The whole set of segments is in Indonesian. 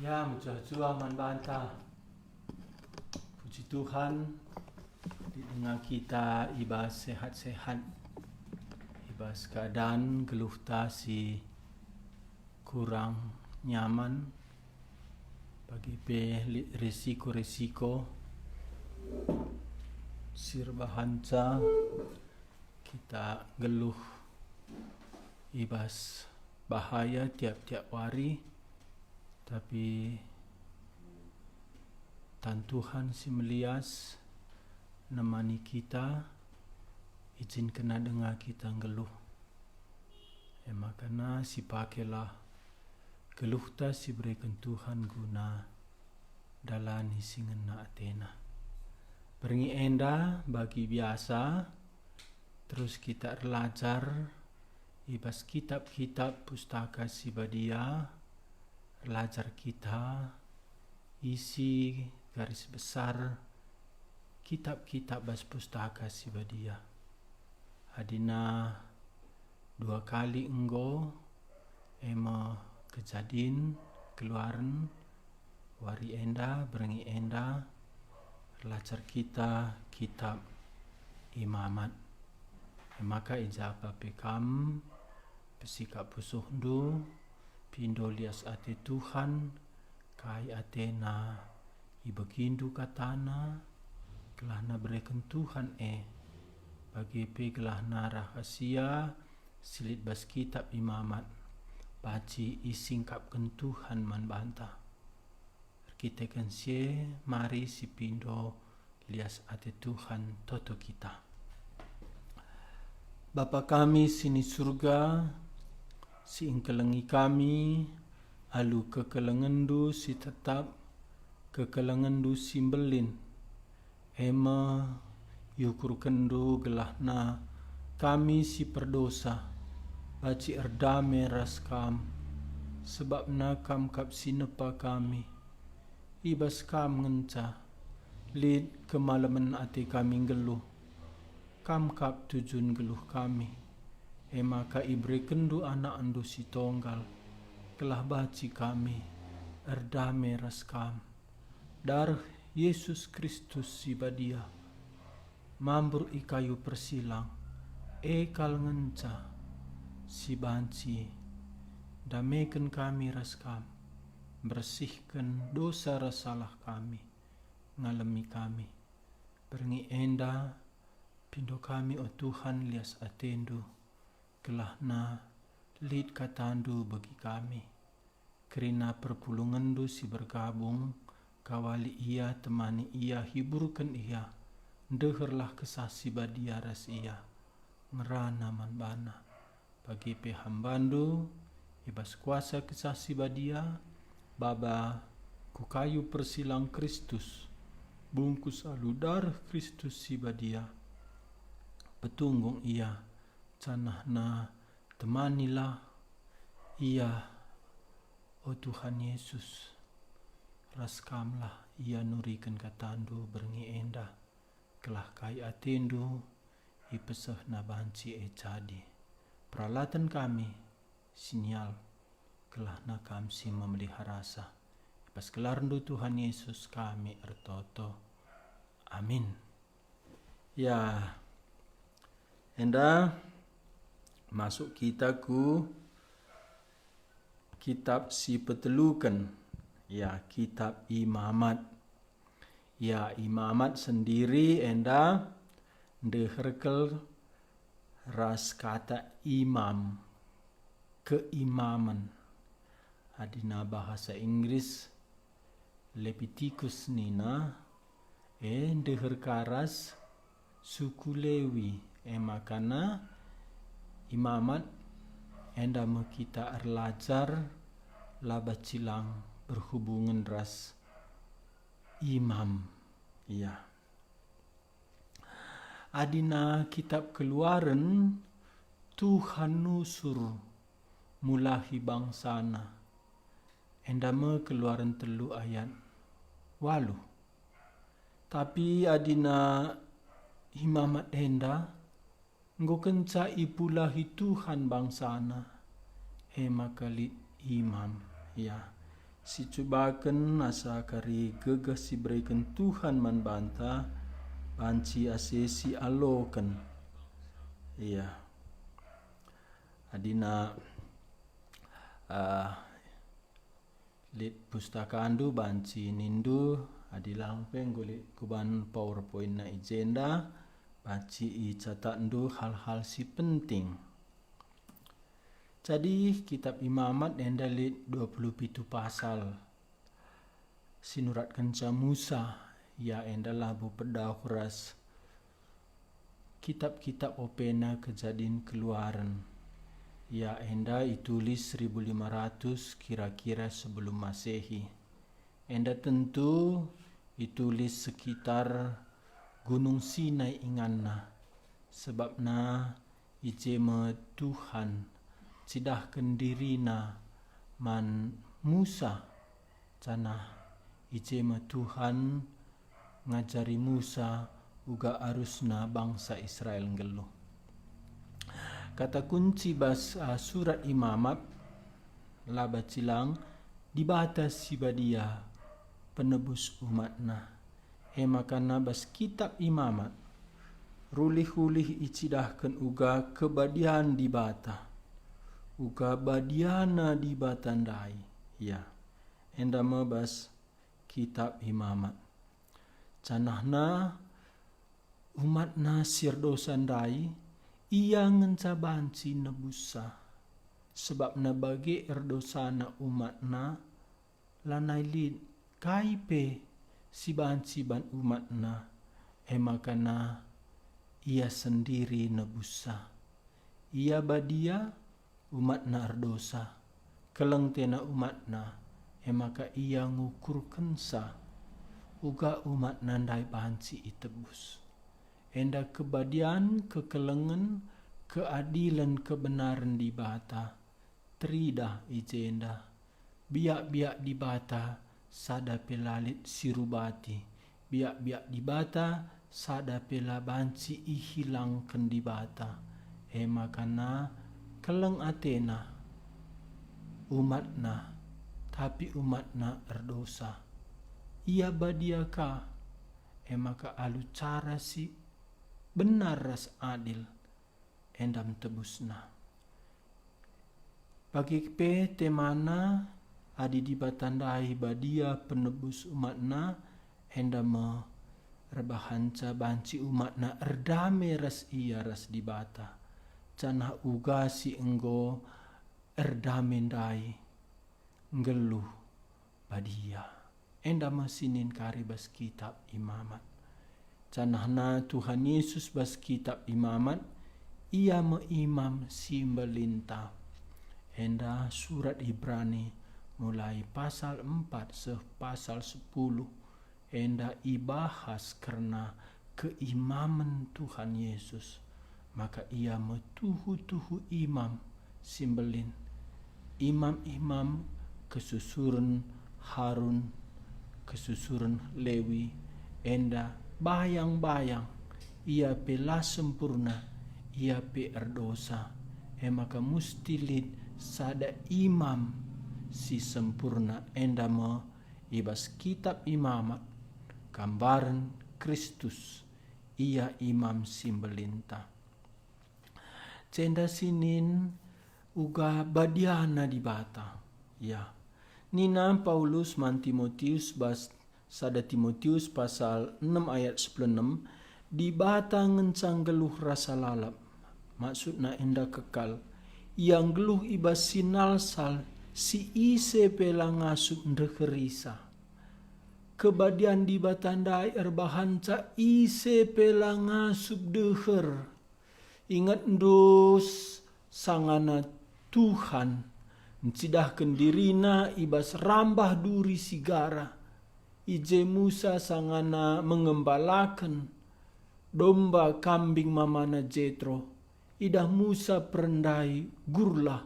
Ya, mudah-mudahan manbanta. Puji Tuhan, didengar kita ibas sehat-sehat, ibas keadaan geluh si kurang nyaman bagi risiko-risiko sirbahanca kita geluh ibas bahaya tiap-tiap hari. Tapi Tuhan si melias nemani kita, izin kena dengar kita ngeluh. Makanya si pakailah geluh ta si berikan Tuhan guna dalani si ngena atena. Beringi enda bagi biasa, terus kita belajar ibas kitab-kitab pustaka si badia. Belajar kita isi garis besar kitab-kitab bas pustaka si badia. Adina 2 kali enggo ema kejadian keluaran wari enda berengi enda belajar kita kitab imamat. Maka ijabah pekam pesikap pusuhndu pindo lias ate Tuhan kai atena ibegindu katana gelahna berikan Tuhan bagi gelahna rahasia silit bas kitab imamat baci isingkapkan Tuhan man bantah kita kan mari si pindo lias ate Tuhan toto kita. Bapa kami sini surga, si ingkelengi kami, alu kekelengendu si tetap, kekelengendu si belin. Ema yukur kendu gelahna kami si perdosa, baci erdame ras kam, sebabna kam kap sinepa kami. Ibas kam ngenca, lid kemalaman ati kami geluh, kam kap tujun geluh kami. Maka ibri kendu anak andu si tonggal kelah baci kami erdame ras kam dar Yesus Kristus si badia mambur ikayu persilang kal ngenca si banci damaikan kami ras kam bersihkan dosa rasalah kami ngalami kami beringi enda pindo kami o Tuhan lias atendu kelahna lid katandu bagi kami. Kerina perpulungandu si bergabung, kawali ia, temani ia, hiburkan ia, deherlah kesasi badia ras ia, ngerana manbana. Bagi pehambandu, ibas kuasa kesasi badia, baba kukayu persilang Kristus, bungkus aludar Kristus si badia, betunggung ia, canahna temanilah ia o Tuhan Yesus raskamlah ia nurikan katandu berengi enda kelah kai atendu ipeseh na banci jadi peralatan kami sinyal kelah na kamsi memelihara rasa pas kelarndu Tuhan Yesus kami ertoto amin. Ya enda masuk kita ku kitab si petelukan, ya kitab imamat. Ya imamat sendiri enda deherkel ras kata imam, keimaman. Adina bahasa Inggris Leviticus nina deher karas suku Lewi makana imamat enda kita erlajar laba cilang berhubungan ras imam. Ya. Adina kitab keluaran Tuhan nusur mulahi bangsana. Enda keluaran 3 ayat 8. Tapi adina imamat enda nggo kenca ipulahi Tuhan bangsana makalit imam ya si cobaken asa kari gegah si berikan Tuhan man banta banci ase si aloken. Iya. Adina lit pustaka andu banci nindu adilang penggulit kuban PowerPoint na agenda banci i catat ndu hal-hal si penting. Jadi kitab Imamat enda lit 27 pasal sinuratkan ca Musa ya enda labu pedau ras kitab-kitab opena kejadian keluaran ya enda ditulis 1500 kira-kira sebelum Masehi. Enda tentu ditulis sekitar Gunung Sinai inganna sebabna ijema Tuhan cidahkan dirina man Musa canah ijema Tuhan ngajari Musa uga arusna bangsa Israel nggeluh. Kata kunci bahasa surat Imamat laba cilang dibatas si badia penebus umatna. Makana bas kitab Imamat rulih-ulih icidahkan uga kebadian dibata. Uga badiana dibatandai. Ya. Enda mebas kitab Imamat. Canahna umatna sirdosandai ia ngencabanci nebusa sebab na bagi erdosana umatna lanai lid kaipe si banci ban umatna makana ia sendiri nebusa ia badia umatna erdosa keleng tena umatna maka ia ngukur kensa uga umatna ndai banci itebus. Enda kebadian, kekelengan, keadilan, kebenaran di bata. Trida ijenda. Biak-biak di bata sada pelalit sirubati. Biak-biak di bata sada pelabanci ihilangkan di bata. Makana keleng Athena umatna tapi umatna erdosa. Ia badiaka maka alu cara si benar ras adil endam tebusna. Bagi pe temana adi dibatandai badia penebus umatna endam rebahanca banci umatna erdame ras ia ras dibata. Canah uga si enggo erdame ndai ngeluh badia. Endam sinin karibas kitab Imamat. Canahna Tuhan Yesus bas kitab Imamat ia meimam simbelinta. Enda surat Ibrani mulai pasal 4 pasal 10 enda ibahas karena keimaman Tuhan Yesus. Maka ia metuhu-tuhu imam simbelin. Imam-imam kesusuran Harun, kesusuran Lewi enda bayang-bayang ia pela sempurna ia pe erdosa maka musti lid sada imam si sempurna enda me ibas kitab Imamat gambaran Kristus ia imam simbelinta. Cenda sinin uga badiana di bata ya nina Paulus man Timotius bas sada Timotius pasal 6 ayat 16 di bata ngencang geluh rasa lalap maksudna enda kekal yang geluh ibas sinalsal si ise pela ngasup ndekerisa kebadian di batandai erbahanca ise pela ngasup deher ingat dos sangana Tuhan mencidahkan dirina ibas rambah duri sigara ije Musa sangana mengembalakan domba kambing mamana Jetro. Idah Musa perendai gurlah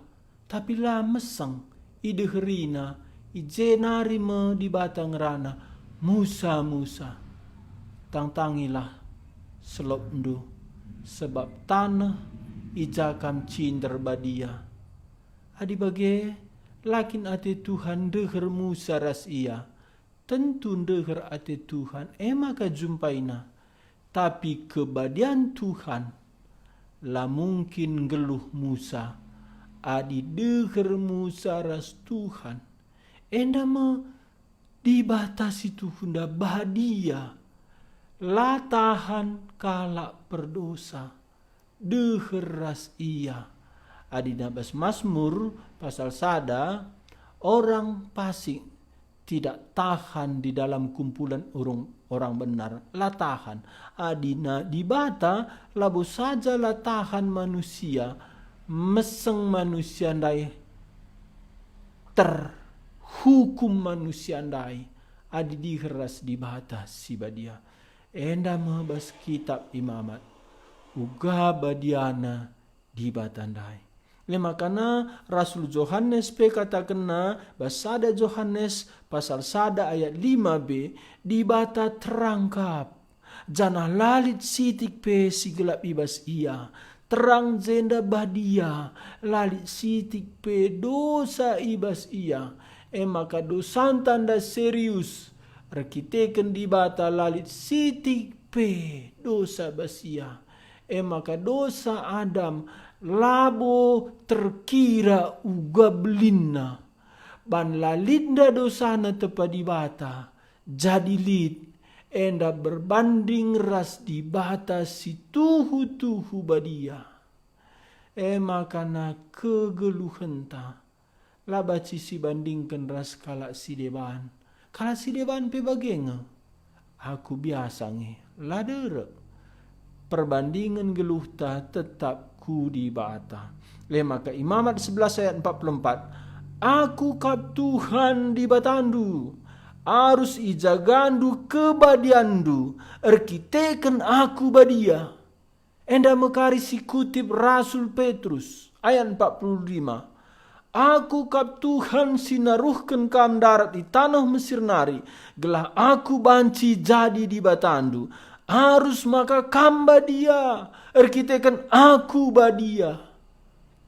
tapi lah mesang ide herina ije narima di batang rana Musa tangtangilah selop ndu sebab tanah ijakam cinder badia adi bage Lakin ate Tuhan deher Musa ras ia. Tentu deher ate Tuhan maka jumpaina. Tapi kebadian Tuhan lah mungkin geluh Musa. Adi deher Musa ras Tuhan. Enda me dibatasi Tuhan dah bahadia. La tahan kalak berdosa. Deher ras ia. Adi nabas Mazmur pasal sada, orang fasik tidak tahan di dalam kumpulan orang benar. La tahan. Adina dibata labu saja la tahan manusia. Meseng manusia ndai terhukum manusia ndai. Adi diheras dibata si badia. Enda mahbas kitab imamat. Uga badiana dibatandai. Makana Rasul Yohanes pe katakanna basada Yohanes pasal sada ayat 5b dibata terangkap janah lalit sitik pe sigelap ibas ia terang jenda badia lalit sitik pe dosa ibas ia maka dosa tanda serius rekiteken dibata lalit sitik pe dosa basia maka dosa Adam labo terkira uga belinna ban lalinda dosana tepa dibata jadi lid enda berbanding ras dibata si tuhu badia makana kegeluhenta labaci si bandingkan ras kalak si deban pe bagenga aku biasa nge ladere perbandingan geluhta tetap ku dibata. Maka Imamat 11 ayat 44. Aku kap Tuhan dibatandu. Arus ijagandu kebadiandu. Erkiteken aku badia. Enda mekarisi kutip Rasul Petrus. Ayat 45. Aku kap Tuhan sinaruhkan kam darat di tanah Mesir nari. Gelah aku banci jadi dibatandu. Harus maka kam badia. Erkitekan aku badia.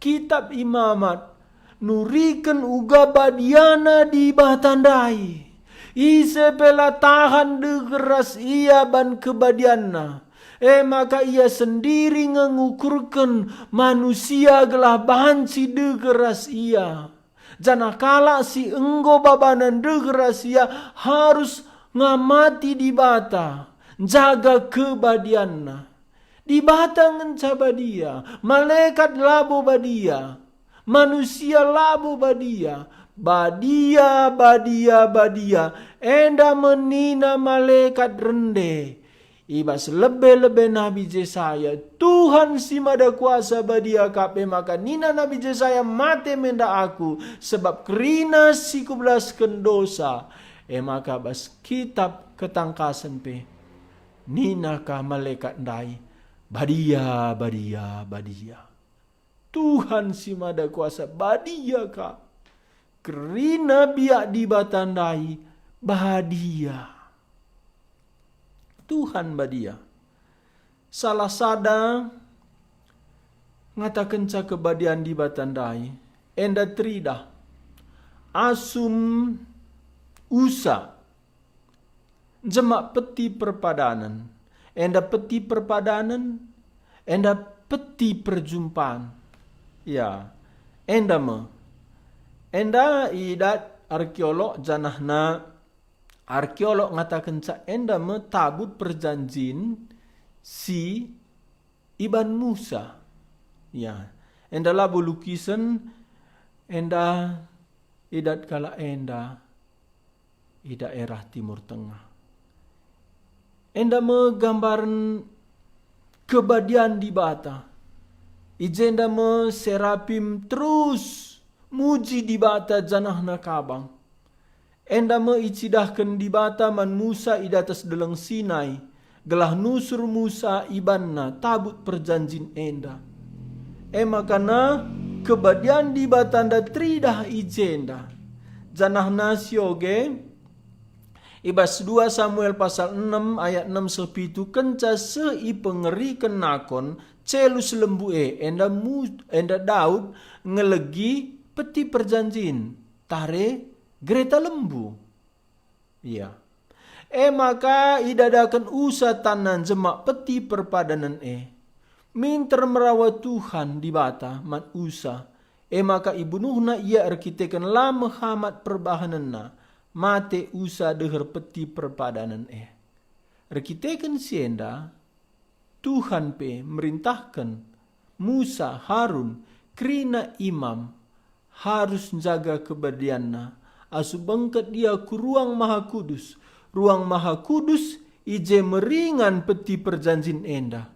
Kitab Imamat. Nurikan uga badiana di batandai. Ise pela tahan degeras ia ban kebadiana. Maka ia sendiri mengukurkan manusia gelah banci degeras ia. Janah kala si enggo babanan degeras ia harus ngamati di bata. Jaga kebadianna. Di bata ngenca badia. Malaikat labo badia. Manusia labo badia. Badia. Enda menina malaikat rende. Ibas lebih-lebih Nabi Jesaya. Tuhan si mada kuasa badia kape maka nina Nabi Jesaya mate menda aku. Sebab kerina si kubelaskan dosa. Maka bas kitab ketangkasan pe. Nina ka malaikat ndai. Badia. Tuhan si mada kuasa badia ka. Kerina biak dibatandai. Badia. Tuhan badia. Salah sada ngatakan ca kebadian dibatandai. Enda trida. Asum usa. Jemak peti perpadanan. Enda peti perpadanan. Enda peti perjumpaan. Ya. Enda idat arkeolog janahna. Arkeolog ngatakan ca enda tabut perjanjin si Iban Musa. Ya. Enda labu lukisan. Enda idat kala enda. I daerah Timur Tengah. Enda menggambaran kebadian di bata. Ijenda serapim terus muji di bata janahna kabang. Enda icidahkan di bata man Musa idatas deleng Sinai. Gelah nusur Musa ibanna tabut perjanjin enda. Makana kebadian di bata anda tridah ijenda. Janahna sioge. Ibas 2 Samuel pasal 6 ayat 6 sepitu kenca sei pengeri kenakon celus lembue enda Daud ngelegi peti perjanjin tare gereta lembu. Iya. Maka idadakan usa tanan jemak peti perpadanan minter merawat Tuhan di bata man usa. Maka ibunuhna ia arkitekan lama hamat perbahananna mate usa deher peti perpadanan Arkitekan sienda Tuhan merintahkan Musa Harun krina imam harus jaga keberdianna asu bengket dia ku ruang maha kudus. Ruang maha kudus ije meringan peti perjanjin enda.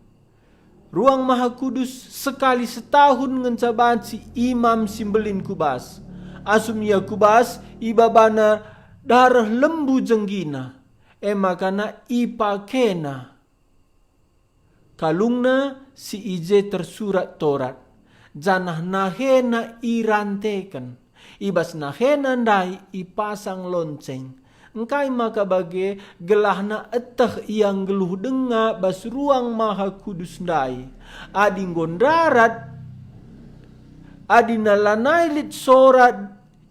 Ruang maha kudus sekali setahun ngencabanci imam simbelin kubas. Asum ia kubas ibabana darah lembu jenggina. Makana ipakena. Kalungna si ije tersurat Torat. Janah nahena irantekan. Ibas nahena ndai ipasang lonceng. Engkai maka bage gelahna eteh yang geluh denga bas ruang maha kudus ndai. Adi gondarat adi nalanai lit sorat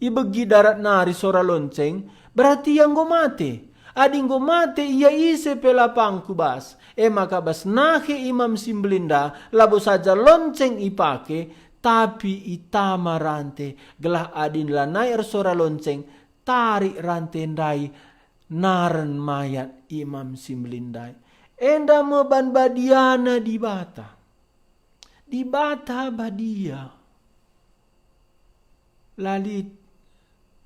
ibegi darat nari sora lonceng berarti yang go mate. Adi go mate ia ise pelapang kubas. Maka bas nahe imam simbelinda labo saja lonceng ipake tapi itama rante gelah adi nalanai sora lonceng tarik rantai ndai naran mayat imam simlindai. Enda meban badiana di bata. Di bata badia. Lalit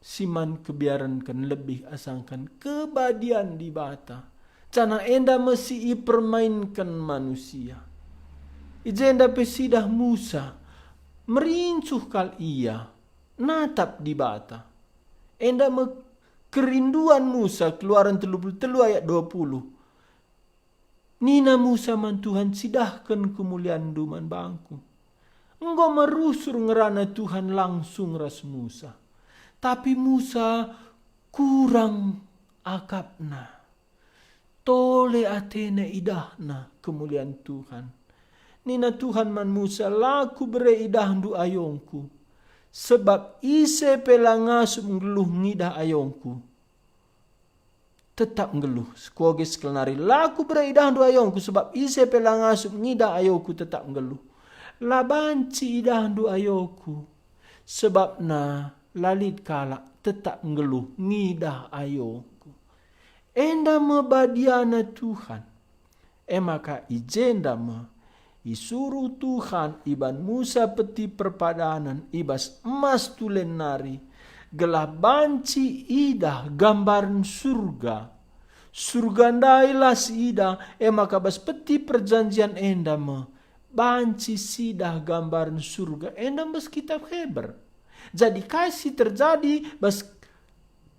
siman kebiaran kan lebih asangkan kebadian di bata. Cana enda mesti ipermainkan manusia. Ijenda pesidah Musa merincuh kal ia natap di bata. Enda kerinduan Musa Keluaran 33 ayat 20. Nina Musa man Tuhan sidahkan kemuliaan duman bangku. Engkau merusur ngerana Tuhan langsung ras Musa. Tapi Musa kurang akapna. Tole atene idahna kemuliaan Tuhan. Nina Tuhan man Musa laku bere idahdu ayongku. Sebab ise pelangasum ngeluh ngidah ayongku. Tetap ngeluh. Skoge sekelnari. Laku bereidah du ayongku. Sebab ise pelangasum ngidah ayongku tetap ngeluh. Labanci idah du ayongku. Sebab na lalit kalak tetap ngeluh ngidah ayongku. Enda mebadiana Tuhan. Maka ijenda isuruh Tuhan iban Musa peti perpadanan ibas emas tulen nari gelah banci idah gambaran surga. Surga ndailah si idah maka bas peti perjanjian enda banci sidah gambaran surga enda bas kitab Heber. Jadi kasih terjadi bas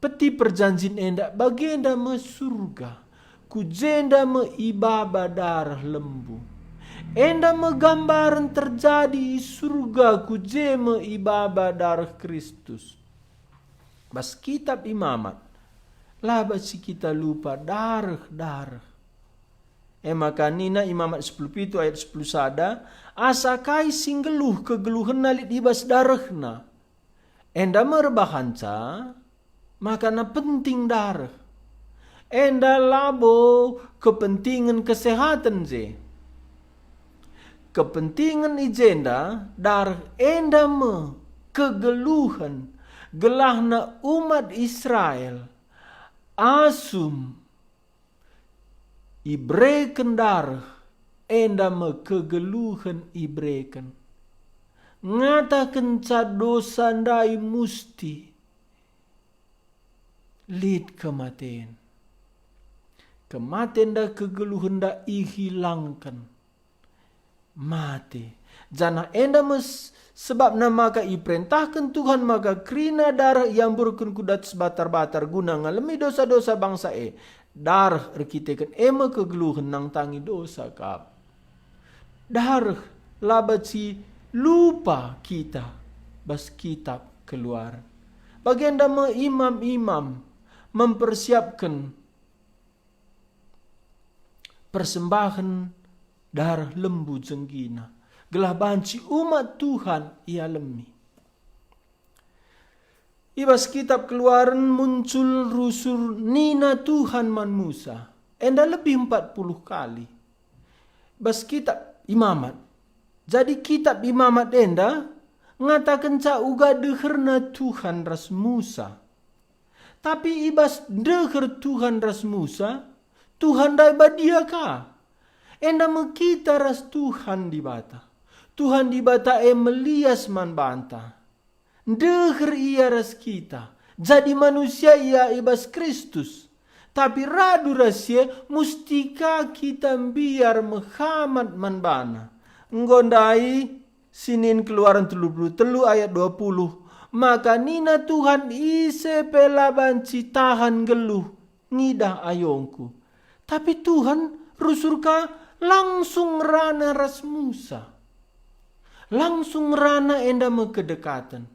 peti perjanjian enda bagenda surga. Kujenda ibaba darah lembu. Enda gambaran terjadi surga kujeme ibaba darah Kristus. Bas kitab imamat. Laba si kita lupa darah. Maka nina imamat 10 ayat 10 sada. Asa kai singgeluh kegeluhan nalit ibas darahna. Enda merbahanca. Maka na penting darah. Enda labo kepentingan kesehatan je. Kepentingan ijenda darah enda kegeluhan gelahna umat Israel asum ibreken darah enda kegeluhan ibreken ngatakan dosa ndai musti lid kematian da kegeluhan da ihilangkan mati. Jana enda sebab nama maka iperintahkan Tuhan maka krina darah yang burukun kudat sebatar-batar guna ngalami dosa-dosa bangsa darah rekitekan kegeluhan nang tangi dosa kap. Darah labat si lupa kita bas kitab keluar. Bagenda imam-imam mempersiapkan persembahan darah lembu jenggina. Gelah banci umat Tuhan ia lemi. Ibas kitab Keluaran muncul rusur nina Tuhan man Musa. Enda lebih 40 kali. Bas kitab Imamat. Jadi kitab Imamat enda ngatakan ca uga deherna Tuhan ras Musa. Tapi ibas deher Tuhan ras Musa, Tuhan dai badia ka. Enda mekita ras Tuhan di bata. Tuhan di bata melias man banta. Deher ia ras kita. Jadi manusia ia ibas Kristus. Tapi radu rasia mustika kita biar Muhammad man bana. Nggondai Sinin Keluaran 33 ayat 20. Maka nina Tuhan ise pelaban citahan geluh ngidah ayongku. Tapi Tuhan rusurka langsung rana ras Musa. Langsung rana enda mekedekatan.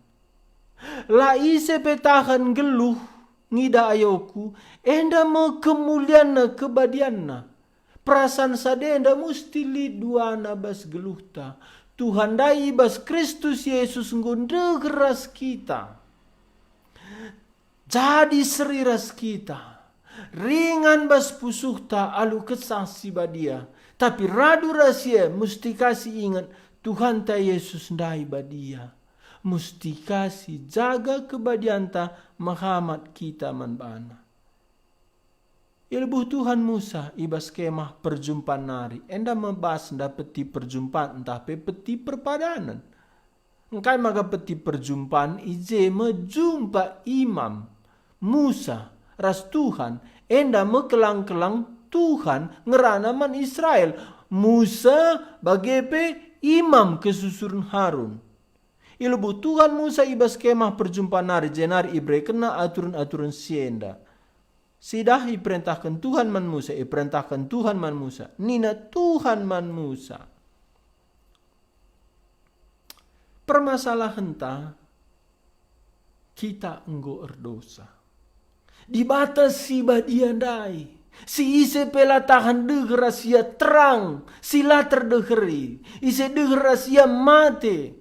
La ise petahan geluh ngida ayoku enda me kemuliana kebadianna. Perasaan sade enda musti liduana bas geluhta. Tuhan dai bas Kristus Yesus ngonde keras kita. Jadi seriras kita. Ringan bas pusuhta alu kesasi badia. Tapi radu rahasia musti kasih ingat Tuhan ta Yesus dai badia. Musti kasih jaga kebadianta Muhammad kita manbana. Ilbuh Tuhan Musa ibas kemah perjumpaan nari. Enda membahas nda peti perjumpaan entah peti perpadanan. Engkai maka peti perjumpaan ije menjumpa imam Musa ras Tuhan. Enda mekelang-kelang Tuhan ngerana man Israel. Musa bagepe imam kesusurun Harun. Ilbu Tuhan Musa ibas kemah perjumpaan nari jenari ibre kena aturan-aturan sienda. Sidah iperintahkan Tuhan man Musa, iperintahkan Tuhan man Musa. Nina Tuhan man Musa. Permasalahan ta kita enggo erdosa. Dibatasi badiandai. Si ise pela tahan deger rahasia terang, sila terdegeri. Ise deger rahasia mate.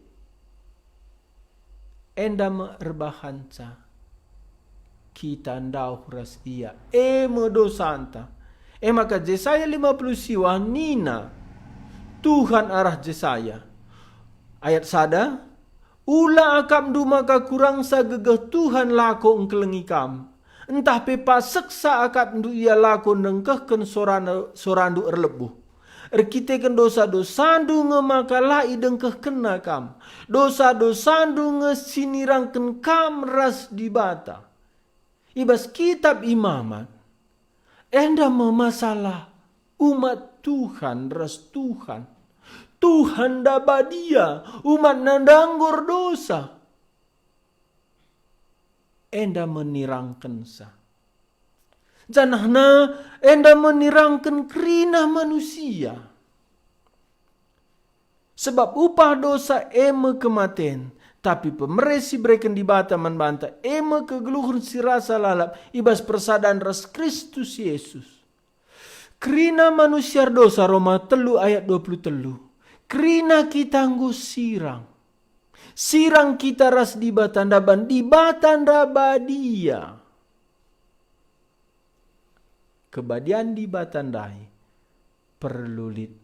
Enda merbahanca kita ndau ras ia medosanta maka Yesaya 50 siwa nina Tuhan arah Yesaya ayat sada ula akam du maka kurang sa gegeh Tuhan lako engkelengi kam entah pepa seksa akam du ia lako nengkehken sorandu erlebuh erkiteken dosa-dosandu ngemakala idengkeh kena kam. Dosa-dosandu ngesinirangken kam ras dibata. Ibas kitab Imamat. Enda memasalah umat Tuhan ras Tuhan. Tuhan dabadia umat nandanggor dosa. Enda menirangken sa. Janahna enda menirangkan kerina manusia. Sebab upah dosa eme kematian. Tapi pemeresi bereken dibata manbanta eme kegeluhur si rasa lalap ibas persadaan ras Kristus Yesus. Kerina manusia dosa Roma 3 ayat 23. Kerina kita nggo sirang. Sirang kita ras dibata badia. Kebadian di batandai perlulit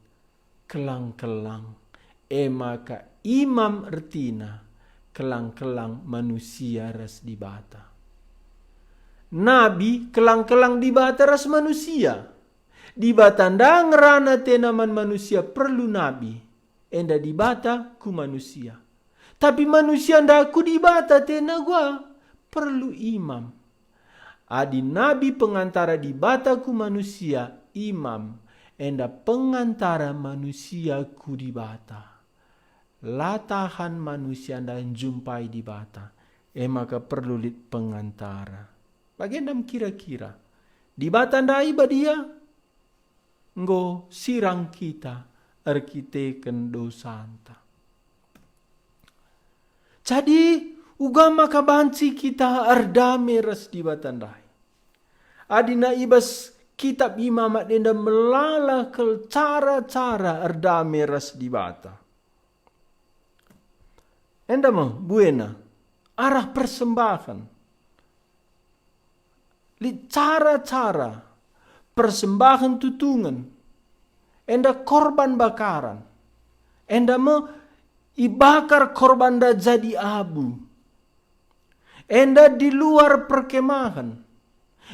kelang-kelang maka imam ertina kelang-kelang manusia ras di bata. Nabi kelang-kelang di bata ras manusia. Di batanda ngerana tenaman manusia perlu nabi. Enda di bata ku manusia. Tapi manusia ndaku di bata tena gua perlu imam. Adi nabi pengantara di bataku manusia imam. Enda pengantara manusia ku di bata. Latahan manusia dan jumpai di bata. Maka perlu lit pengantara. Bagendam kira-kira. Di bata ndai badia. Nggo sirang kita. Arkiteken dosanta. Jadi ugama kabanci kita ardame ras di batandai. Adina ibas kitab Imamat enda melala ke cara-cara ardame ras di bata. Enda mah buena arah persembahan. Cara-cara persembahan tutungan. Enda korban bakaran. Enda ibakar korban da jadi abu. Enda di luar perkemahan.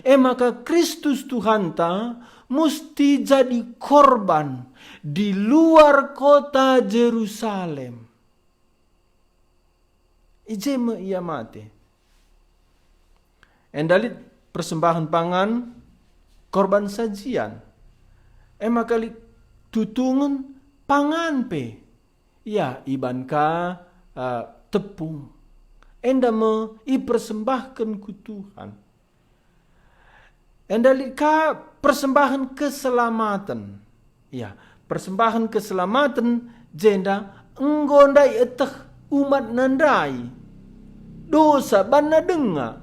Maka Kristus Tuhan ta mesti jadi korban di luar kota Jerusalem. Ijema ia mati. Endalit persembahan pangan, korban sajian. Maka tutungan pangan pe. Ya, ibanka tepung. Enda ipersembahkan ku Tuhan. Endalit ka persembahan keselamatan. Ya, persembahan keselamatan jenda enggondai eteh umat nandai. Dosa bana denga.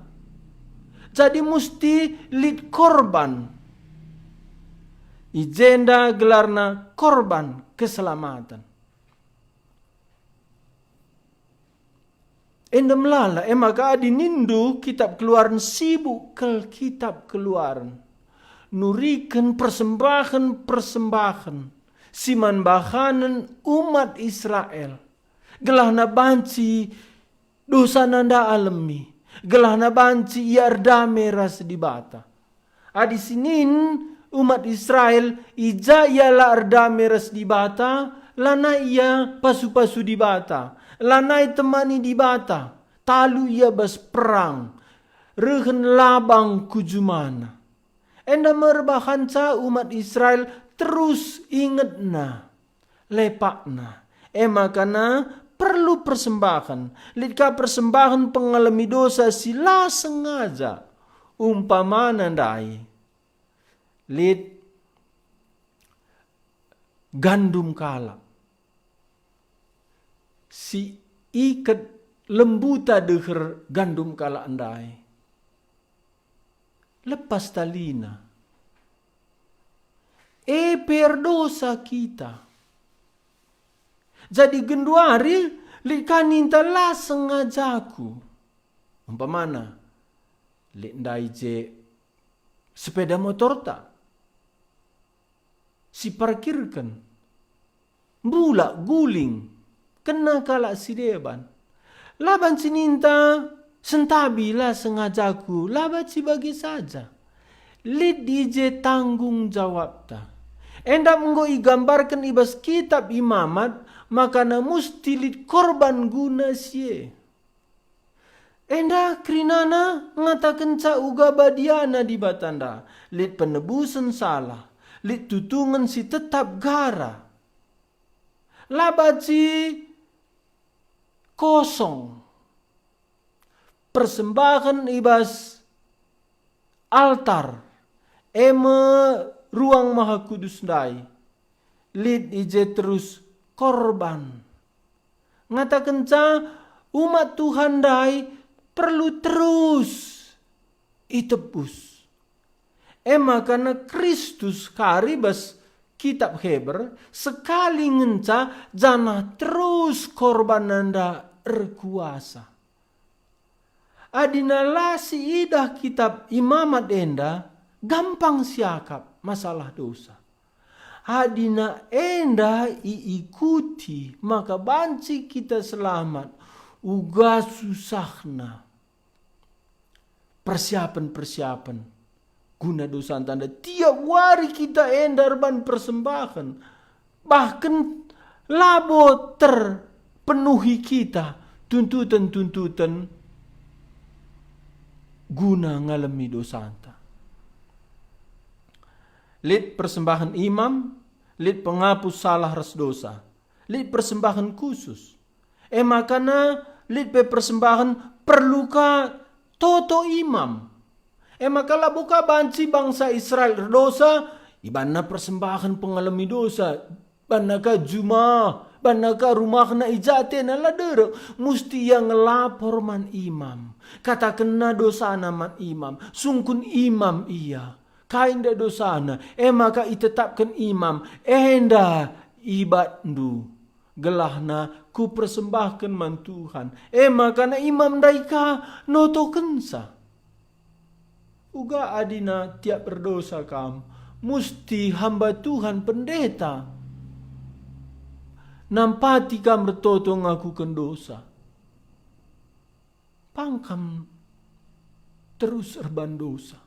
Jadi mesti lid korban. Ijenda gelarna korban keselamatan. Enda melala, maka adi nindu kitab keluaran sibuk ke kitab keluaran. Nurikan persembahan. Siman bahanan umat Israel. Gelahna banci dosa nanda alami. Gelahna banci iardame ras di bata. Adi sinin umat Israel ija ialah ardame ras di bata. Lana ia pasu-pasu di bata. Lanai temani di bata. Talu ia bas perang. Rehen labang kujumana. Enda merbahanca umat Israel terus ingetna. Lepakna. Makana perlu persembahan. Litka persembahan pengalami dosa sila sengaja. Umpamana dai. Lid gandum kala. Si ikat lembuta deher gandum kala andai. Lepas talina. Per dosa kita. Jadi genduari likanin telah sengajaku. Umpamana. Lik ndai je sepeda motor tak. Si parkirkan. Bulak guling. Kena kalak si deban. Laban sininta sentabilah sengajaku. Laban si bagi saja. Lid ije tanggung jawab ta. Endak menggo igambarkan ibas kitab imamat. Maka na musti lid korban guna siye. Endak krinana ngatakan ca uga badiana di batanda. Lid penebusan salah. Lid tutungan si tetap gara. Labaci kosong. Persembahan ibas altar. Ruang maha kudus dai. Lid ije terus korban. Ngatakan ca umat Tuhan dai perlu terus itebus. Karena Kristus karibas kitab Heber sekali ngenca jana terus korban nanda erkuasa. Adina lasi idah kitab imamat enda gampang siakap masalah dosa. Adina enda iikuti maka banci kita selamat. Uga susahna. Persiapan. Guna dosa tanda. Tiap hari kita endarban persembahan. Bahkan labo terpenuhi kita. Tuntutan-tuntutan. Guna ngalami dosa tanda. Lid persembahan imam. Lid penghapus salah ras dosa. Lid persembahan khusus. Makana lid persembahan perluka toto imam. Maka buka banci bangsa Israel dosa. Ibana persembahan pengalami dosa. Banaka juma. Banaka rumah na ijate na ladera. Musti yang ngelapor man imam. Kata kena dosa na man imam. Sungkun imam iya. Kainda dosana. Maka itetapkan imam. Enda ibatndu. gelahna ku persembahkan man Tuhan. Maka na imam daika noto kensa. Uga adina tiap berdosa kam, musti hamba Tuhan pendeta. Nampati kam bertoto ngaku kendosa. Pangkam terus erban dosa.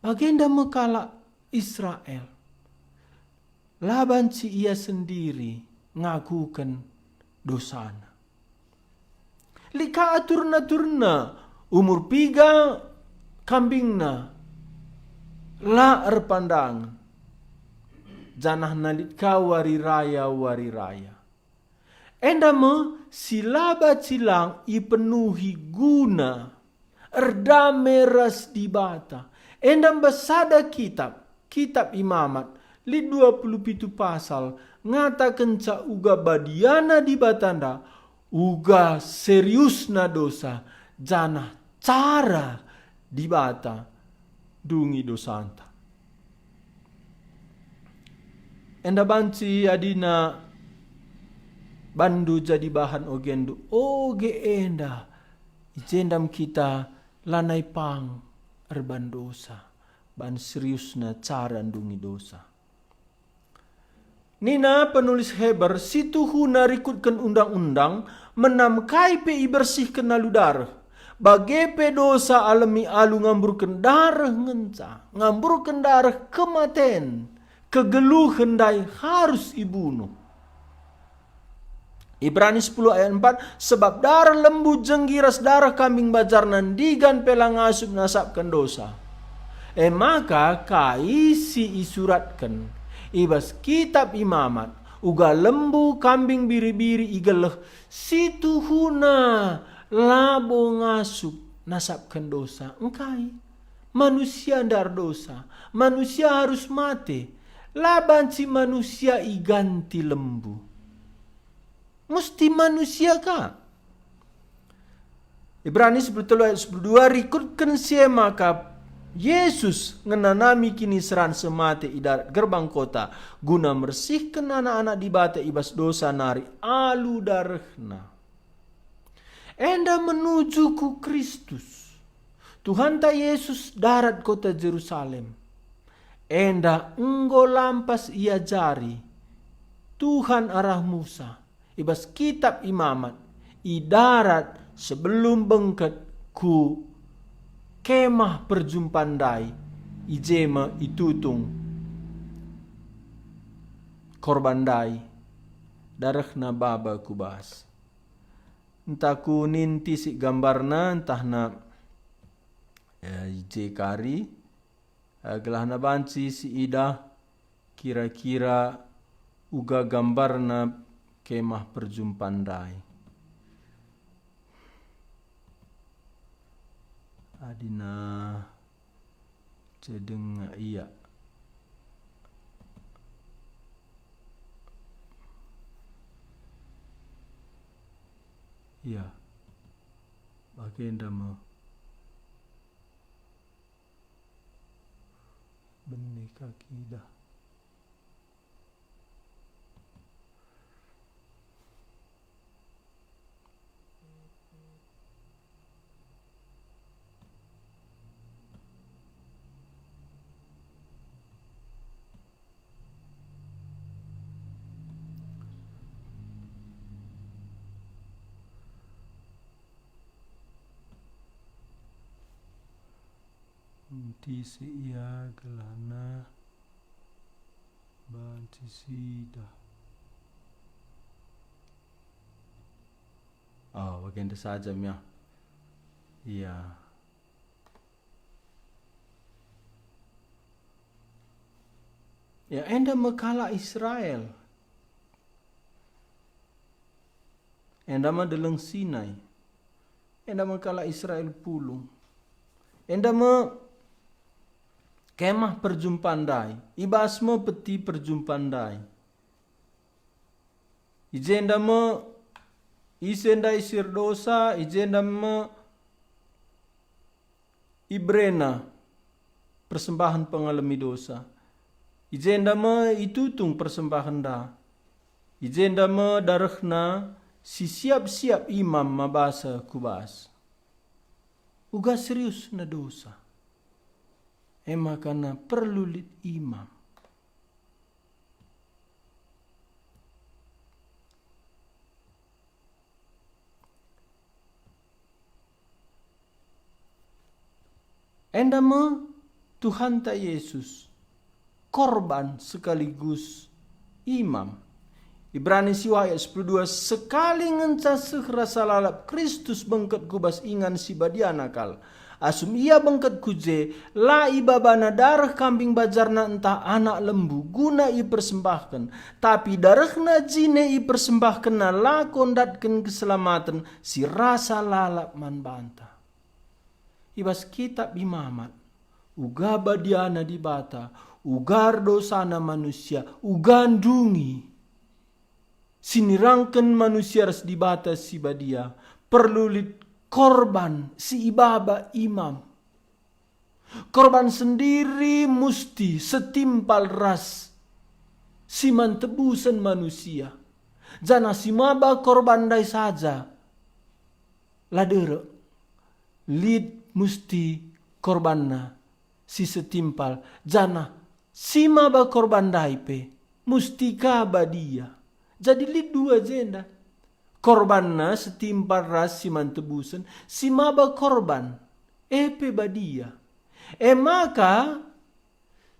Bagenda mekala Israel. Laban si ia sendiri ngakukan dosana. Lika aturna umur piga kambingna la erpandang. Janah nalit ka wari raya. Endama silaba cilang ipenuhi guna erdame ras di bata. Endam basada kitab imamat li 27 pasal ngatakan ca uga badiana di batanda uga seriusna dosa janah cara di bata dungi dosanta. Enda banci adina bandu jadi bahan ogendu oge enda ijendam kita lanai pang erban dosa ban seriusna cara dungi dosa. Nina penulis Heber situhuna rikutkan undang-undang menamkai pe bersihkan alu darah. Bage pe dosa alami alu ngamburkan darah ngenca. Ngamburkan darah kematen. Kegeluh hendai harus ibunuh. Ibrani 10 ayat 4. Sebab darah lembu jenggiras darah kambing bajar nandigan pelang asup nasabkan dosa. Maka kaisi isuratkan. Ibas kitab imamat uga lembu kambing biri-biri igeleh situhuna labo ngasup nasabkan dosa engkai manusia ndar dosa manusia harus mati laban si manusia iganti lembu musti manusia ka. Ibrani 10 ayat 12 rikutkan siema ka Yesus ngenanami kini seran semate idarat gerbang kota guna mersihkan anak-anak di bata ibas dosa nari alu darahna. Enda menuju ku Kristus. Tuhan ta Yesus darat kota Jerusalem. Enda enggo lampas ia jari. Tuhan arah Musa. Ibas kitab imamat. Idarat sebelum bengket ku kemah perjumpaan dai ijema itutung korban dai darahna baba kubas entah ku ninti si gambarna entah na ije kari gelahna banci si ida kira-kira uga gambarna kemah perjumpaan dai. Adina cedeng iya. Iya. Bagenda mo. Benih kaki dah. Di siya gelana banci sida. Oh, bagian saja ya. Iya. Ya, enda mekala Israel. Enda madeleng Sinai. Enda mekala Israel pulung. Enda kemah perjumpaan dai. Ibasmo peti perjumpaan dai. Ijenda isenda isir dosa. Ijenda ibrena persembahan pengalami dosa. Ijenda itutung persembahan da. Ijenda me darahna si siap-siap imam mabasa kubas. Uga serius na dosa. Makana perlu lit imam. Endama Tuhan ta Yesus korban sekaligus imam. Ibrani siwa ayat 12, sekali ngenca rasa lalap Kristus bengket kubas ingan si badia nakal. Asum ia bengket kuje la ibabana darah kambing bajarna entah anak lembu guna i persembahkan. Tapi darahna jine i persembahkan na la kondatkan keselamatan si rasa lalap man banta. Ibas kitab imamat, uga badiana di bata, ugar dosana manusia, ugandungi. Sinirangkan manusia ras di bata si badia, perlu lit korban si ibaba imam. Korban sendiri musti setimpal ras si mantebusan manusia. Jana si maba korban dai saja. Ladere, lid musti korbanna si setimpal. Jana si maba korban daipe musti kaba dia. Jadi lid dua jenda. Korbanna setimpal ras si mantebusan, si maba korban epe badia. Maka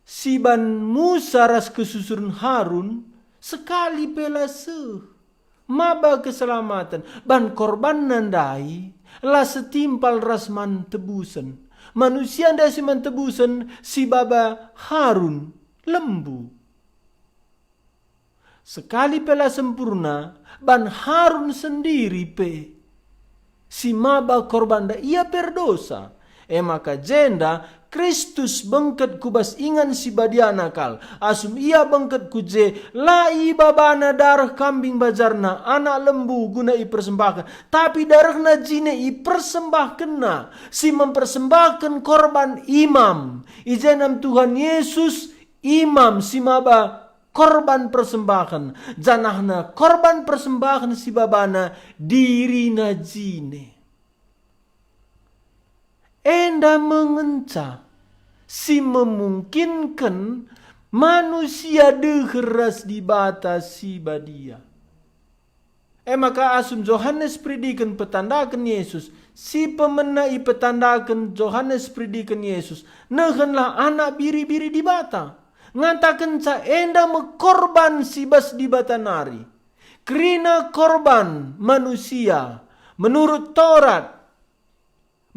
si ban Musa ras kesusurun Harun sekali pelase maba keselamatan ban korban nandai la setimpal ras man tebusan. Manusia nda si man tebusan si baba Harun lembu. Sekali pela sempurna ban Harun sendiri pe si maba korban da ia berdosa. Maka jenda Kristus bengket kubas ingan si badia nakal. Asum ia bengket kuje la ibabana darah kambing bajarna anak lembu guna i persembahkan. Tapi darahna jine i persembahkan na si mempersembahkan korban imam. Ijenam Tuhan Yesus imam si maba korban persembahan. Janahna korban persembahan si babana dirina jine. Enda mengenca si memungkinkan manusia degeras di batas si badia. Maka asum Johannes predikan petandakan Yesus, si pemenai petandakan Johannes predikan Yesus, nehenlah anak biri-biri di bata. Ngatakan ca enda mekorban si bas di bata nari. Kerina korban manusia menurut Taurat,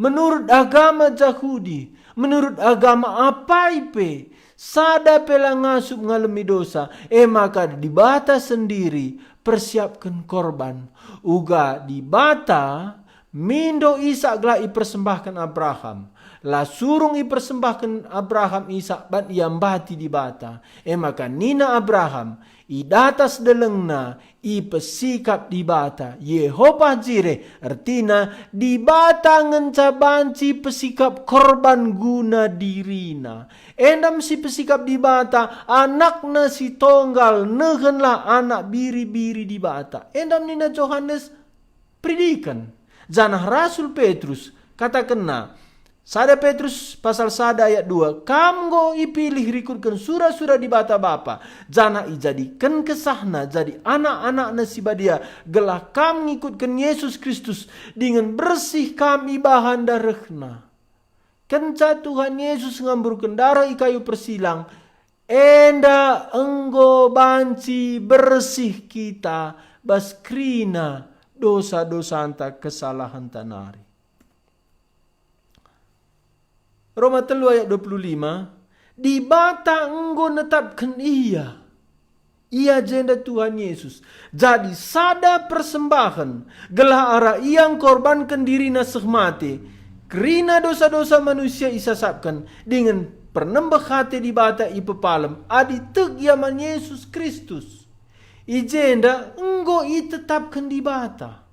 menurut agama Yahudi, menurut agama apaipe, sada pela ngasup ngalami dosa, maka di bata sendiri persiapkan korban. Uga di bata mindo Ishak gla ipersembahkan Abraham. La surung ipersembahkan Abraham Ishak ban iambati di bata. Maka nina Abraham idatas delengna ipesikap di bata. Yehova jire artina di bata ngencabanci pesikap korban guna dirina. Endam si pesikap di bata anakna si tonggal nehenlah anak biri-biri di bata. Endam nina Johannes predikan. Janah Rasul Petrus katakanna Sada Petrus pasal sada ayat 2. Kamgo ipilih rikutkan surah-surah di bata bapa. Jana ijadikan kesahna jadi anak-anak nasibadia. Gelah kam ngikutkan Yesus Kristus dengan bersih kam ibahan darahna. Kenca Tuhan Yesus ngamburkan darah ikayu persilang. Enda enggo banci bersih kita baskrina dosa-dosa anta kesalahan tanari. Roma 3 ayat 25. Di bata enggo netapkan ia jenda Tuhan Yesus. Jadi sada persembahan gelah ara yang korbankan dirina sehmati. Kerina dosa-dosa manusia isasapkan dengan pernembah hati di bata ipepalem adi teg yaman Yesus Kristus. Ijenda enggo itetapkan di bata.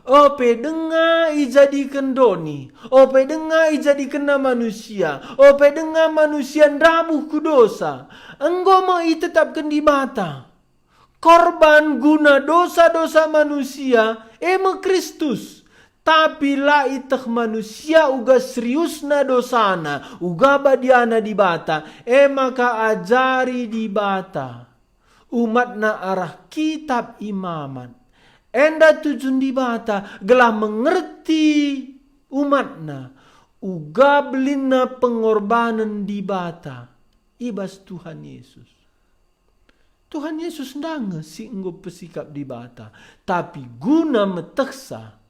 Ope denga ijadikan doni. Ope denga ijadikan na manusia. Ope denga manusia ndabuh ku dosa. Enggo mau itetapkan di bata. Korban guna dosa-dosa manusia ema Kristus. Tapi la itah manusia uga seriusna dosana, uga badiana di bata, maka ajari di bata. Umatna arah kitab imaman. Enda tujun di bata, gelah mengerti umatna. Uga belina pengorbanan di bata. Ibas Tuhan Yesus. Tuhan Yesus ndange si enggo pesikap di bata. Tapi guna meteksa.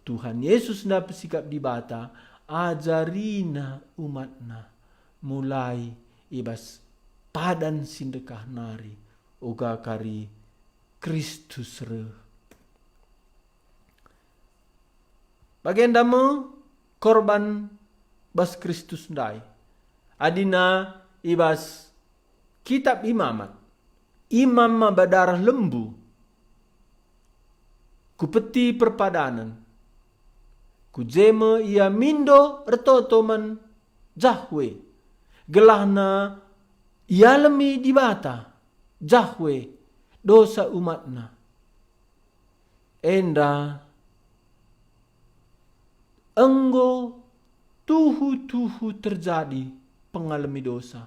Tuhan Yesus nda pesikap di bata. Ajarina umatna. Mulai ibas padan sindekah nari. Uga kari Kristus re. Bagian dama korban bas Kristus ndai. Adina ibas kitab imamat. Imam badarah lembu. Kupeti perpadanan. Kujema ia mindo ertotoman Jahwe. Gelahna ia lemi di bata. Jahwe dosa umatna. Enda enggo tuhu-tuhu terjadi pengalami dosa.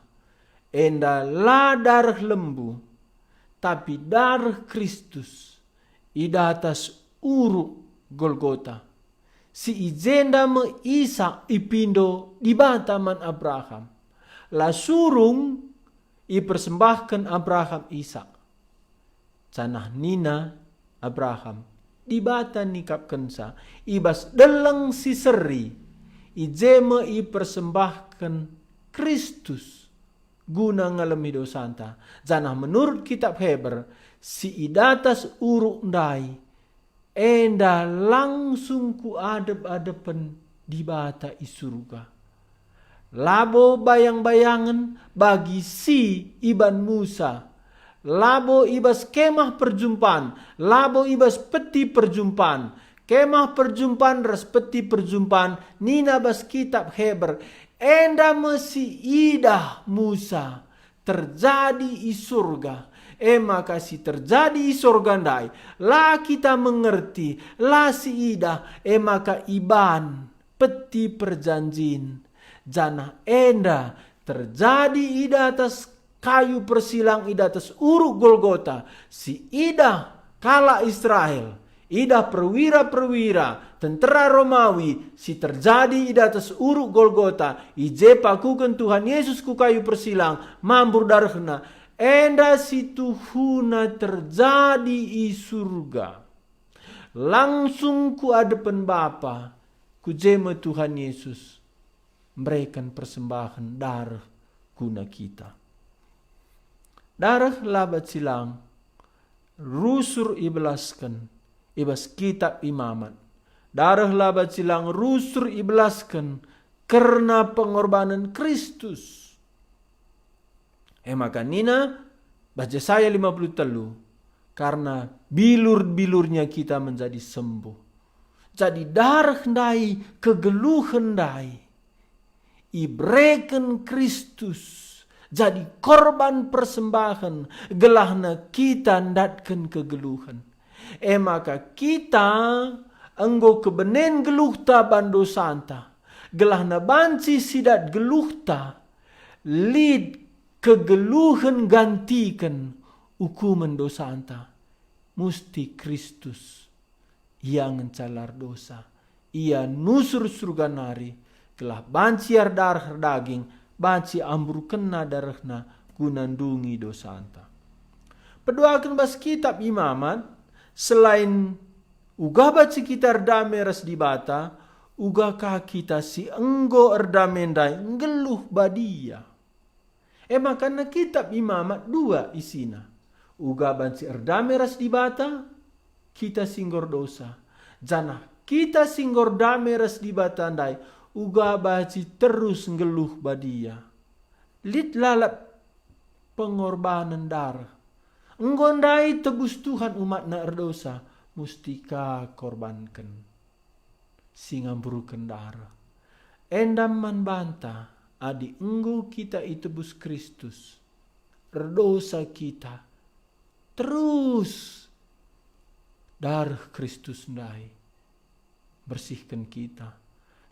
Enda la darah lembu. Tapi darah Kristus ida atas uruk Golgota. Si ijenda me Isa ipindo di bataman Abraham. La surung ipersembahkan Abraham Isa. Canah nina Abraham di bata nikapkan sa. Ibas deleng si seri. Ijema ipersembahkan Kristus. Guna ngalami dosanta. Janah menurut kitab Heber, si idatas uruk ndai, enda langsung ku adep-adepen di bata isurga. Labo bayang-bayangan bagi si iban Musa. Labo ibas kemah perjumpaan. Labo ibas peti perjumpaan. Kemah perjumpaan ras peti perjumpaan. Nina bas kitab Heber. Enda mesi idah Musa terjadi i surga. Maka si terjadi i surga ndai. La kita mengerti. La si idah. Maka iban peti perjanjin. Jana enda terjadi ida atas kayu persilang ida atas uruk Golgota. Si idah kala Israel. Ida perwira-perwira tentara Romawi si terjadi ida atas uruk Golgota. Ije pakukan Tuhan Yesus ku kayu persilang mambur darahna. Enda si tuhuna terjadi i surga. Langsung ku adepan Bapa ku jema Tuhan Yesus memberikan persembahan darah guna kita. Darah labat silang rusur ibelaskan ibas kitab imamat. Darah labat silang rusur ibelaskan karena pengorbanan Kristus. Maka nina baca saya 53 karena bilur-bilurnya kita menjadi sembuh. Jadi darah ndai kegeluhan ndai ibreken Kristus jadi korban persembahan gelahna kita ndatken kegeluhan. Maka kita enggo kebenen geluhta bando santa gelahna banci sidat geluhta lid kegeluhan gantikan hukuman dosa anta. Musti Kristus yang ncalar dosa. Ia nusur surga nari. Telah banciar darah daging. Banci ambur kena darahna gunandungi dosa anta. Pedoakan bas kitab imamat. Selain uga baca kita erdame ras di bata. Uga kah kita si enggo erdamendai ngeluh badia. Makanya kitab imamat dua isina. Uga banci erdame ras di bata, kita singgor dosa. Jana kita singgor dame ras di bata andai, uga baci terus ngeluh badia. Lit lalap pengorbanan darah. Enggondai tebus Tuhan umat na erdosa, mustika korbankan. Singamburukan darah. Endam man banta. Adi enggo kita itebus Kristus. Erdosa kita. Terus darah Kristus ndai bersihkan kita.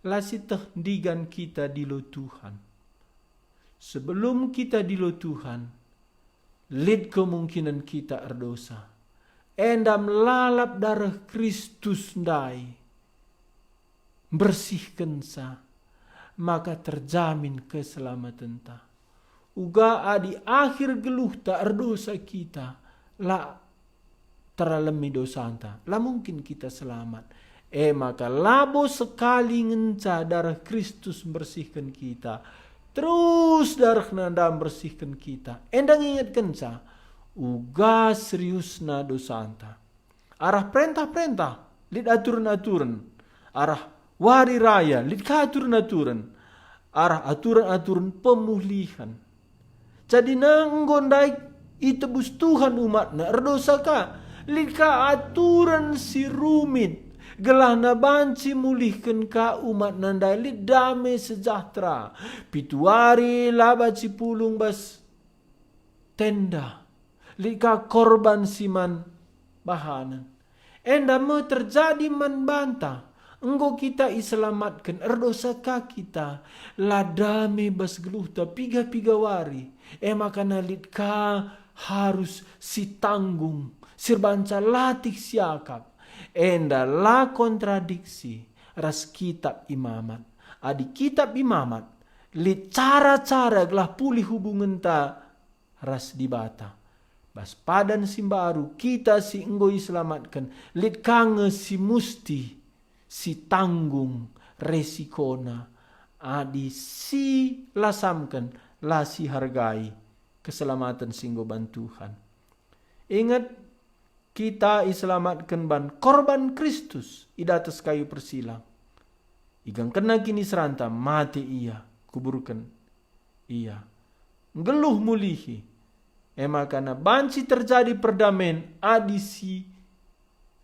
Lasi tehdigan kita di lo Tuhan. Sebelum kita di lo Tuhan, lid kemungkinan kita erdosa. Endam lalap darah Kristus ndai bersihkan sa, maka terjamin keselamatan ta. Uga di akhir geluh tak erdosa kita, la teralami dosa anta, la mungkin kita selamat. Maka labo sekali ngenca darah Kristus bersihkan kita, terus darah nanda bersihkan kita. Endang ingatkan sa, uga seriusna dosa anta. Arah perintah-perintah, lid aturan-aturan. Arah wari raya, lid aturan-aturan. Arah aturan-aturan pemulihan. Jadi nanggondai itebus Tuhan umatna erdosa ka, lid ka aturan si rumit. Gelah na banci mulihkan ka umat nandai damai sejahtera. Pituari laba cipulung bas tenda. Lika korban siman bahanan. Enda me terjadi man banta. Enggo kita iselamatkan erdosa ka kita. La damai bas geluh ta piga-piga wari. Maka nalit ka harus si tanggung. Sirbanca latih siakap. Enda la kontradiksi ras kitab imamat. Adi kitab imamat li cara-cara gelah pulih hubungan ta ras dibata. Bas padan simbaru kita si enggoi selamatkan. Lit kange si musti si tanggung resikona. Adi si lasamkan la si hargai keselamatan singgo bantuhan. Ingat kita iselamatkan ban korban Kristus idatas kayu persilang. Igang kena kini seranta mati ia, kuburkan ia. Geluh mulihi. Makana banci terjadi perdamaian adisi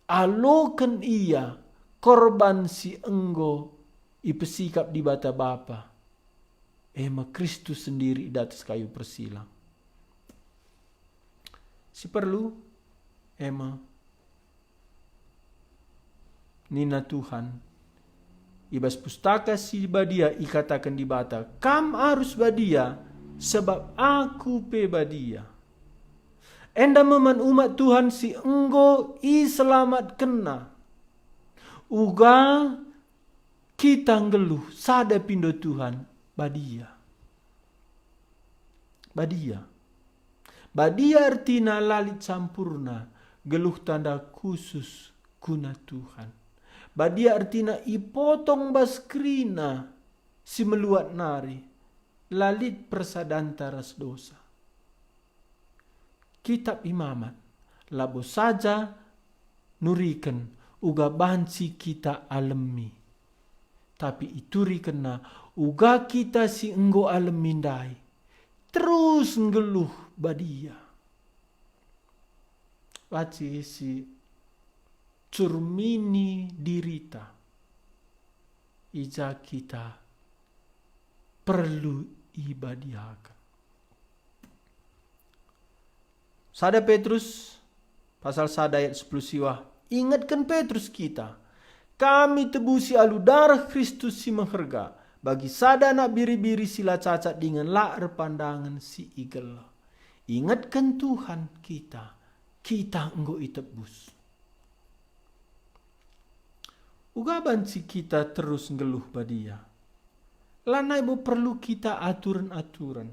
alokan ia korban si enggo ipesikap di bata bapa. Kristus sendiri idatas kayu persilang. Si perlu Nina Tuhan ibas pustaka si badia ikatakan di bata, kam harus badia sebab aku pe badia. Enda meman umat Tuhan si enggo i selamat kena. Uga kita ngeluh sada pindo Tuhan badia. Badia artina lalit sampurna. Geluh tanda khusus guna Tuhan. Badia artina ipotong baskrina si meluat nari. Lalit persadanta ras dosa. Kitab imamat labo saja nuriken uga banci kita alemi. Tapi ituri kena uga kita si enggo alemindai. Terus ngeluh badia. Waci si curmini dirita. Ija kita perlu ibadiakan. Sada Petrus pasal sada ayat 10 siwah. Ingatkan Petrus kita. Kami tebusi alu darah Kristus si mengharga. Bagi sada nak biri-biri sila cacat dengan lak repandangan si igel. Ingatkan Tuhan kita. Kita enggo itebus. Uga banci kita terus ngeluh badia. Lanai bo perlu kita aturan-aturan.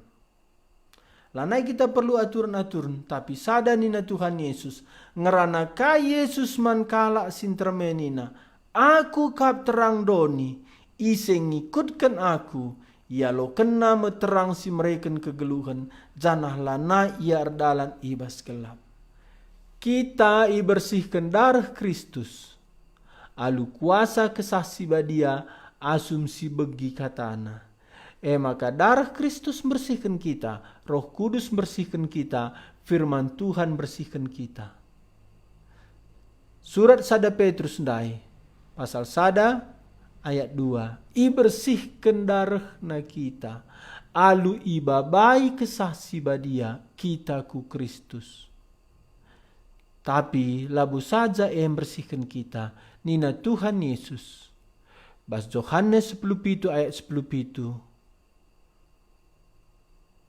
Lanai kita perlu aturan-aturan. Tapi sada nina Tuhan Yesus. Ngerana ka Yesus man kalak sintermenina. Aku kap terang doni. Ise ngikutkan aku. Ya lo kena meterang si mereken kegeluhan. Janah lanai ia erdalan ibas gelap. Kita ibersihkan darah Kristus. Alu kuasa kesasi badia asumsi begi katana. Maka darah Kristus bersihkan kita. Roh Kudus bersihkan kita. Firman Tuhan bersihkan kita. Surat sada Petrus ndai. Pasal sada ayat 2. Ibersihkan darah na kita. Alu ibabai kesasi badia kita ku Kristus. Tapi labu saja yang bersihkan kita, nina Tuhan Yesus. Bas Yohanes 10:7 ayat 10:7.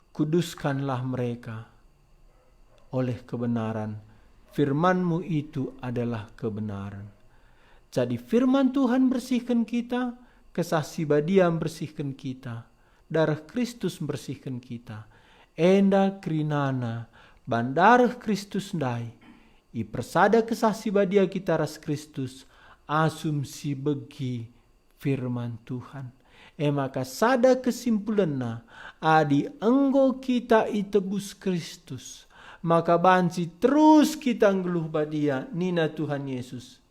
Kuduskanlah mereka oleh kebenaran. Firman-Mu itu adalah kebenaran. Jadi firman Tuhan bersihkan kita, kesaksi Badia bersihkan kita, darah Kristus bersihkan kita. Enda krinana bandarah Kristus ndai, i persada kesaksi Badia kita ras Kristus, asumsi begi firman Tuhan. Maka sada kesimpulanna adi enggo kita itebus Kristus, maka banci terus kita ngeluh Badia nina Tuhan Yesus.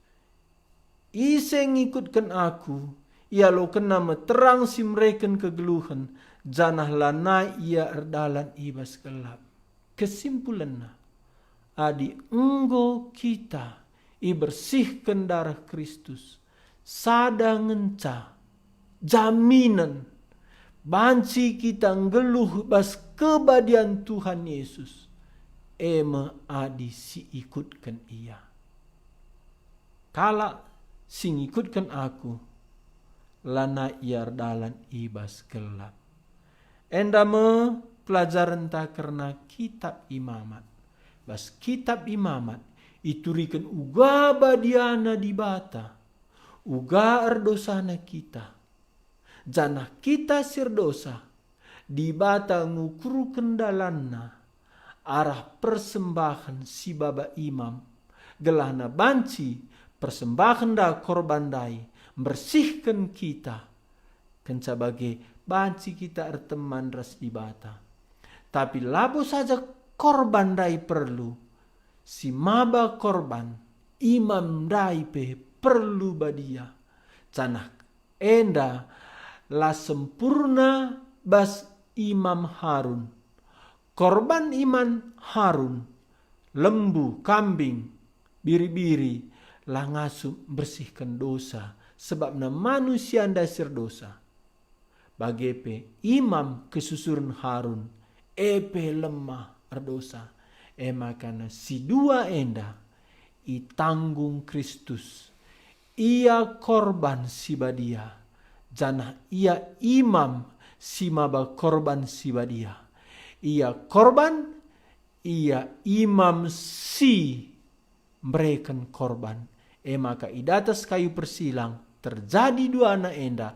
Ise ngikutkan aku, ia lo kena meterang si mereka kegeluhan, janah lana ia erdalan ibas gelap. Kesimpulanna adi enggo kita i bersihkan darah Kristus, sada ngenca jaminan banci kita ngeluh bas kebadian Tuhan Yesus, adi si ikutkan ia. Kala si ngikutkan aku, lana iar dalan ibas gelap. Enda me pelajaran tak karena kitab imamat. Bas kitab imamat iturikan uga badiana di bata, uga erdosana kita. Janah kita sirdosa, di bata ngukuru kendalanna, arah persembahan si baba imam, gelahna banci persembahan da korban dai, bersihkan kita, kenca bagai banci kita erteman ras di bata. Tapi labo saja korban dai perlu, si maba korban, imam dai pe perlu badia. Janah enda la sempurna bas imam Harun. Korban iman Harun, lembu, kambing, biri-biri, lah ngasup bersihkan dosa. Sebabna manusia dasar dosa. Bagepe imam kesusuran Harun, epe lemah erdosa. Makana si dua enda, itanggung Kristus. Ia korban si badia. Janah ia imam si maba korban si badia. Ia korban, ia imam si mereken korban. Maka idatas kayu persilang terjadi dua anak enda,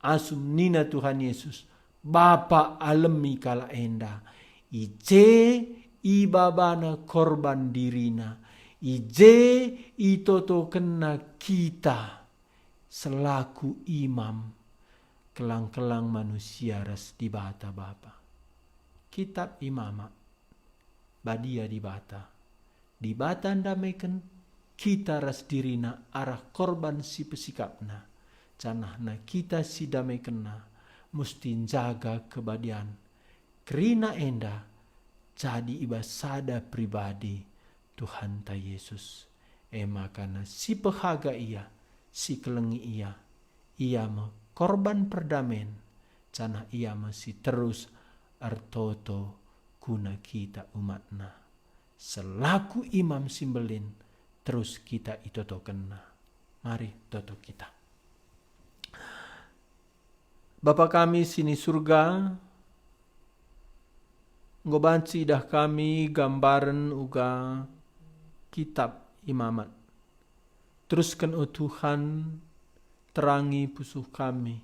asum nina Tuhan Yesus, Bapa alemi kala enda. Ije ibabana korban dirina, ije itoto kena kita selaku imam kelang-kelang manusia ras di bata Bapa. Kitab imamat badia di bata ndamaikan kita ras dirina arah korban si pesikapna, canahna kita si damaikenna musti jaga kebadian kerina enda jadi ibasada pribadi Tuhan ta Yesus. Makana si pehaga ia, si kelengi ia me korban perdamen, canah ia masih terus artoto guna kita umatna. Selaku imam simbelin, terus kita itoto kena. Mari toto kita. Bapa kami sini surga, ngobanci dah kami gambaran uga kitab imamat. Teruskan o Tuhan, terangi pusuh kami,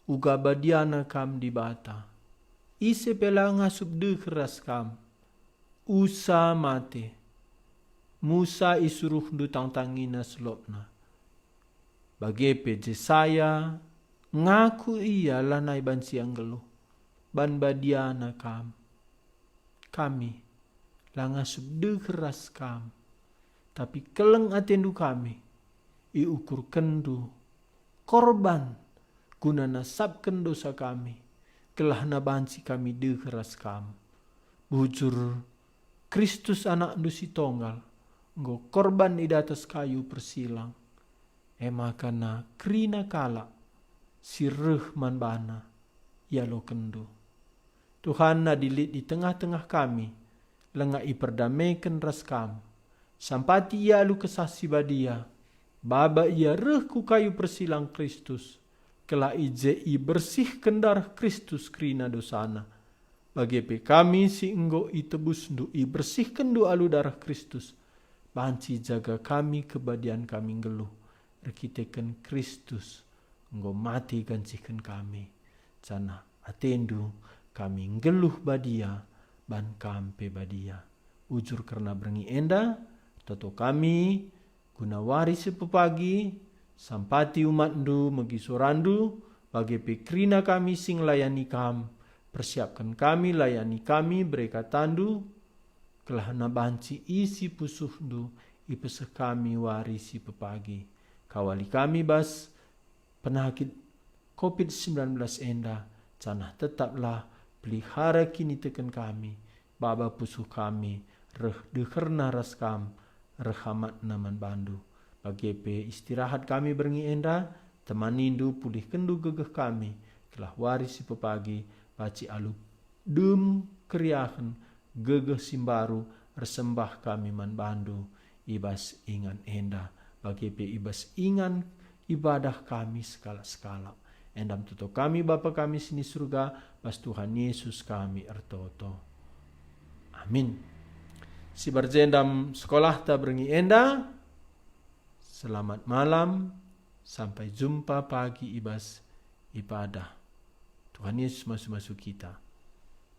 uga badiana kam di bata. Ise pelang asup de keras kam, usa mate. Musa isuruh du tangtangina selopna. Bagepe Jesaya, ngaku ia lanai bansi anggeluh, ban badiana kam. Kami, lang asup de keras kam, tapi keleng atendu kami, iukur kendu, korban guna nasabkan dosa kami, kelah nabansi kami de keras kam. Bujur Kristus anak dusi tonggal, nggo korban di atas kayu persilang. Makana krina kala sirreh man bana ya lo kendu. Tuhan na dilit di tengah-tengah kami, lenga iperdamaikan ras kam, Sampati ia alu kesasi badia. Baba ia reh ku kayu persilang Kristus. Kela ije i bersih kendar Kristus krina dosana. Bagepe kami si enggo i tebus ndu i bersih kendu alu darah Kristus. Banci jaga kami kebadian kami geluh. Rekiteken Kristus. Enggo mati gancikan kami. Cana atendu kami geluh badia. Ban kampe badia. Ujur karena berengi enda. Toto kami guna waris pepagi sampati umat ndu megi sorandu bagi pikrina kami sing layani kam persiapkan kami layani kami bereka tandu kelahana banci isi pusuh ndu ipeseh kami warisi pepagi kawali kami bas penyakit COVID-19 enda canah tetaplah pelihara kini teken kami baba pusuh kami reh dekerna ras kam rehamat naman bandu. Bagepe istirahat kami berengi enda, teman nindu pulih kendu gegeh kami, kelah waris si pepagi, baci alu dem keriahan, gegeh simbaru, resembah kami man bandu, ibas ingan enda, bagepe ibas ingan ibadah kami skala-skala. Endam tuto kami Bapa kami sini surga, bas Tuhan Yesus kami ertoto. Amin. Si berjendam sekolah tak berengi enda. Selamat malam. Sampai jumpa pagi ibas ibadah. Tuhan Yesus masuk-masuk kita.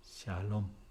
Shalom.